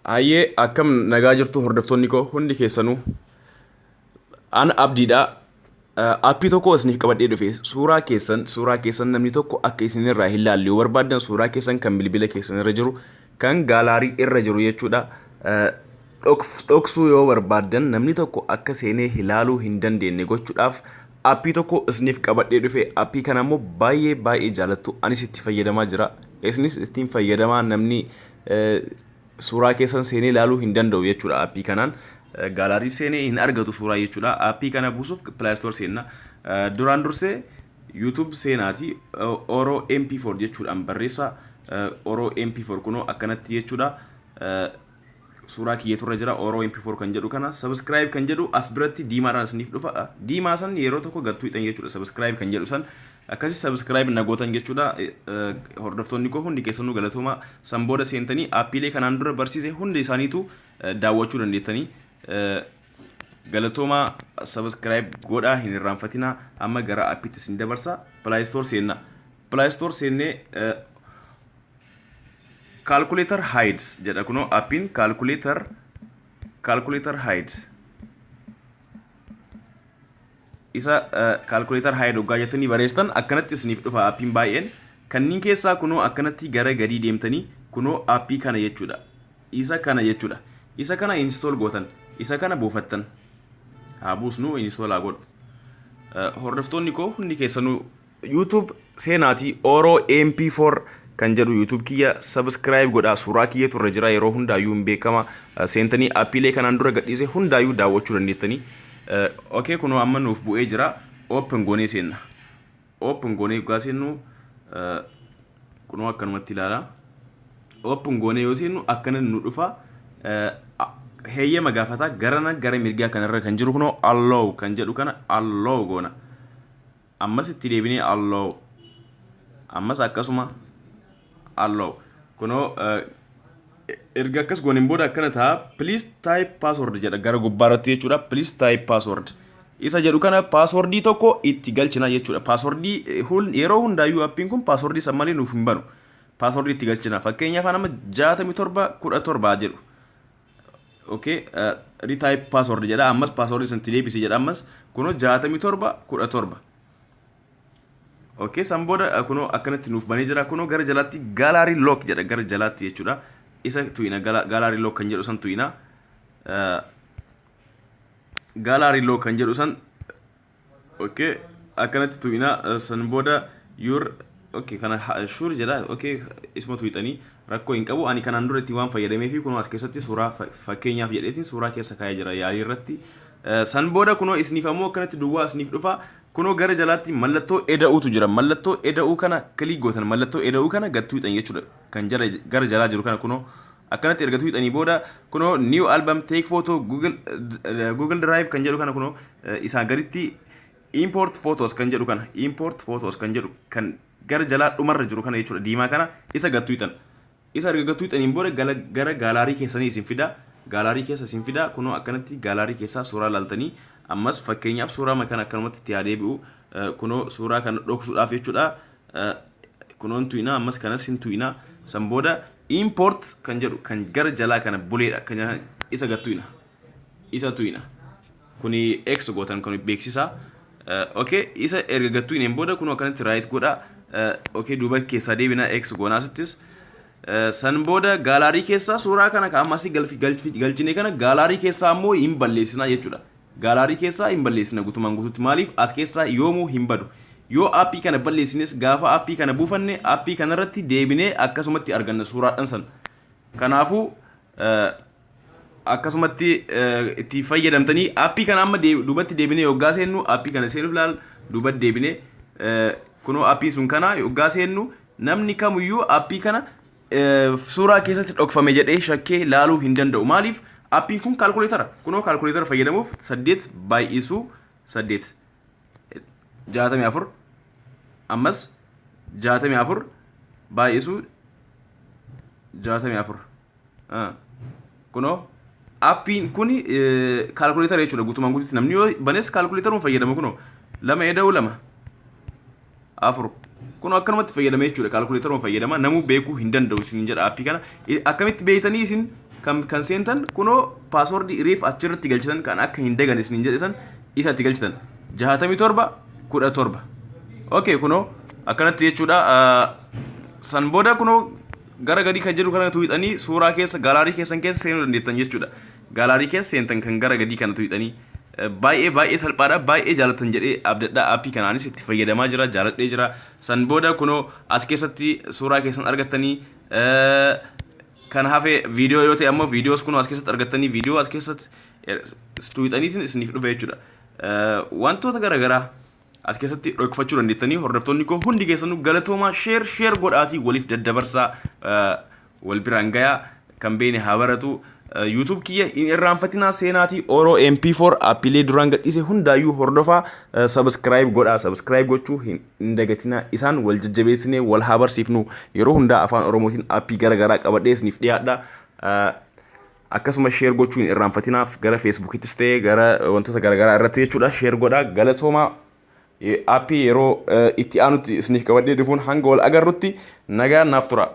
Ayyee akkam nagaa jirtu hordoftoonni koo hundi keessanuu ana abdiidha. Aappii tokko isiniif qabadhee dhufe suuraa keessan namni tokko akka isinirraa hin laalle yoo barbaaddan suuraa keessan kan bilbila keessan irra jiru kan gaalaarii irra jiru jechuudha. Dhoksuu yoo barbaaddan namni tokko akka seenee ilaaluu hin dandeenye gochuudhaaf aappii tokko isiniif qabadhee dhufe. Aappii kana immoo baay'ee jaalattu anis itti fayyadamaa jira. Isinis ittiin fayyadamaa namni suuraa keessan seenee ilaaluu hin danda'u jechuudha. Aappii kanaan gaalaarii seenee hin argatu suuraa jechuudha. Aappii kana buusuuf Play Store seenna. Duraan dursee YouTube seenaati Oro MP4 jechuudhaan barreessa. Oro MP4 kunoo akkanatti jechuudha. Suuraa kiyyeetu irra jira Oro MP4 kan jedhu kana subscribe kan jedhu as biratti diimaadhaan isiniif dhufa. Diimaa san yeroo tokko gattuu hidhan jechuudha. Subscribe kan jedhu san akkasii subscribe nagootan jechuudha. Hordoftoonni koo hundi keessanuu galatooma san booda seentanii aappiilee kanaan dura barsiise hundi isaaniitu daawwachuu dandeettanii. Galatooma subscribe godhaa hin irraanfatina. Amma gara aappiitti isin dabarsa. Play Store seenna. Play Store seennee calculator hides jedha kuno aappiin calculator hide isa calculator hide hoggaa jettanii barreessitan akkanatti isiniif dhufa aappiin baay'een. Kanniin keessaa kunoo akkanatti gara gadii deemtanii kunoo aappii kana jechuudha. Isa kana install gootan, isa kana buufattan. Haa buusnu install haa godhu. Hordoftoonni koo hundi keessanuu YouTube seenaatii Oro MP4 kan jedhu YouTube kiyya subscribe godhaa. Suuraa kiyyeetu irra jira yeroo hundaayyuu hin beekama. Seentanii aappiilee kanaan dura gadhiise hundaayyuu daawwachuu dandeettanii. Okay, kunoo amma nuuf bu'ee jira. Open goonee seenna. Open goonee yoggaa seennu kunoo akkanumatti ilaala. Open goonee yoo seennu akkana nu dhufa. Heeyyama gaafataa gara mirgaa kanarra kan jiru kunoo allow kan jedhu kana allow goona. Ammas itti deebinee allow. Ammas akkasuma allow. Kunoo erga akkas gooneen booda akkana ta'a. Please type password jedha gara gubbaarratti jechuudha. Please type password. Isa jedhu kana passwordii tokko itti galchina jechuudha. Passwordii yeroo hundaayyuu aappiin kun passwordii san malee nuuf hin banu. Passwordii itti galchina. Fakkeenyaaf nama 6717 jedhu. Okay, retype password jedha. Ammas passwordii san itti deebisi jedha. Ammas kunoo 6717. Okay, san booda kunoo akkanatti nuuf banee jira. Kunoo gara jalaatti gallery lock jedha gara jalaatti jechuudha. Isa tuyina gallery lock kan jedhu san tuyina. Gallery lock kan jedhu san okay akkanatti tuyina. San booda okay kana sure jedha. Okay, isma tuyitanii rakkoo hin qabu. Ani kanaan dura itti waan fayyadamee fi kunoo as keessatti suuraa fakkeenyaaf jedheetiin suuraa keessa kaa'ee jira yaalii irratti. San booda kunoo isiniif ammoo akkanatti duwwaa isiniif dhufa. Kunoo gara jalaatti mallattoo eda'uutu jira. Mallattoo eda'uu kana kilik gootan. Mallattoo eda'uu kana gattuu hidhan jechuudha. Kan gara jalaa jiru kana kunoo akkanatti ergatuu hidhanii booda kunoo new album take photo Google Drive kan jedhu kana kunoo isaa gaditti import photos kan jedhu kan gara jalaa dhumarra jiru kana jechuudha. Diimaa kana isa gattuu hidhan. Isa erga gattuu hidhaniin booda gara gaalaarii keessanii isin fida. Gaalaarii keessa isin fida. Kunoo akkanatti gaalaarii keessaa suuraa laaltanii ammas fakkeenyaaf suuraa makan akkanumatti itti deebi'u kunoo suuraa kana dhoksuudhaaf jechuudha. Kunoon tuyina ammas kanas hin tuyina. San booda import kan jedhu kan gara jalaa kana buleedha kan isa gattuina. Isa tuyina. Kuni X gootan kun beeksisa. Okay, isa erga gattuineen booda kunoo akkanatti right godha. Okay, duuba keessaa deebina X goonaasittis. San booda gaalaarii keessaa suuraa kana ka ammasii galchine kana gaalaarii keessaa ammoo hin balleessina jechuudha. Gaalaarii keessaa hin balleessina guutumaan guutuutti. Maaliif as keessaa yoomuu hin badu. Yoo aappii kana balleessines gaafa aappii kana buufanne aappii kanarratti deebinee akkasumatti arganna suuraadhaan san. Kanaafuu akkasumatti itti fayyadamtanii aappii kana amma duubatti deebinee yoggaa seennu aappii kana seenuuf laal duubatti deebinee kunoo aappii sun kana yoggaa seennu namni kamuyyuu aappii kana suuraa keessatti dhokfame jedhee shakkee laaluu hin danda'u. Maaliif aappiin kun kalkuleetara. Kunoo kalkuleetara fayyadamuuf 8 baay'isuu 8 64 ammas 64 baay'isuu 64 kunoo aappiin kun kalkuleetara jechuudha. Guutumaan guutuutti namni yoo banes kalkuleetaruma fayyadama. Kunoo 2 eda'uu 2 4 kunoo akkanumatti fayyadama jechuudha. Kalkuleetaruma fayyadama namuu beekuu hin danda'u isin jedha aappii kana. Akkamitti beeytanii isin kan seentan kunoo paaswordii riif achirratti galchitan kan akka hin dagan isin jedhisan isa itti galchitan 67 17 okay kunoo akkanatti jechuudha san booda kunoo gara gadi kan jiru kana tuuxanii suuraa keessa gaalaarii keessan keessa seenuu dandeettan jechuudha gaalaarii keessa seentan kan gara gadi kana tuuxanii baay'ee salphaadha baay'ee jaalatan jedhee abdadhaa aappii kanaanis itti fayyadamaa jira jaaladhee jira san booda kunoo as keessatti suuraa keessan argattanii kan hafe viidiyoo yoo ta'e ammoo viidiyoos kunoo as keessatti argattanii viidiyoo as keessatti tuuxaniitiin isiniif dhufe jechuudha wantoota garaagaraa as keessatti dhokfachuu dandeettanii hordoftoonni koo hundi keessanuu galatoomaa sheer godhaatii waliif daddabarsaa wal biraan gayaa kan beene haa baratu YouTube kiyya hin irraanfatinaa seenaatii Oro MP4 appilee duraan gadhiise hundaayyuu hordofaa subscribe godhaa subscribe gochuu hin dagatinaa isaan wal jajjabeessinee wal haa barsiifnu yeroo hundaa afaan Oromootiin appii garaagaraa qabadhee isiniif dhiyaadha akkasuma share gochuu hin irraanfatinaaf gara Facebookittis ta'ee gara wantoota garaagaraa irratti jechuudha share godhaa galatoomaa appii yeroo itti aanutti isiniif qabadhee dhufuun hanga wal agarrutti nagaa naaf tura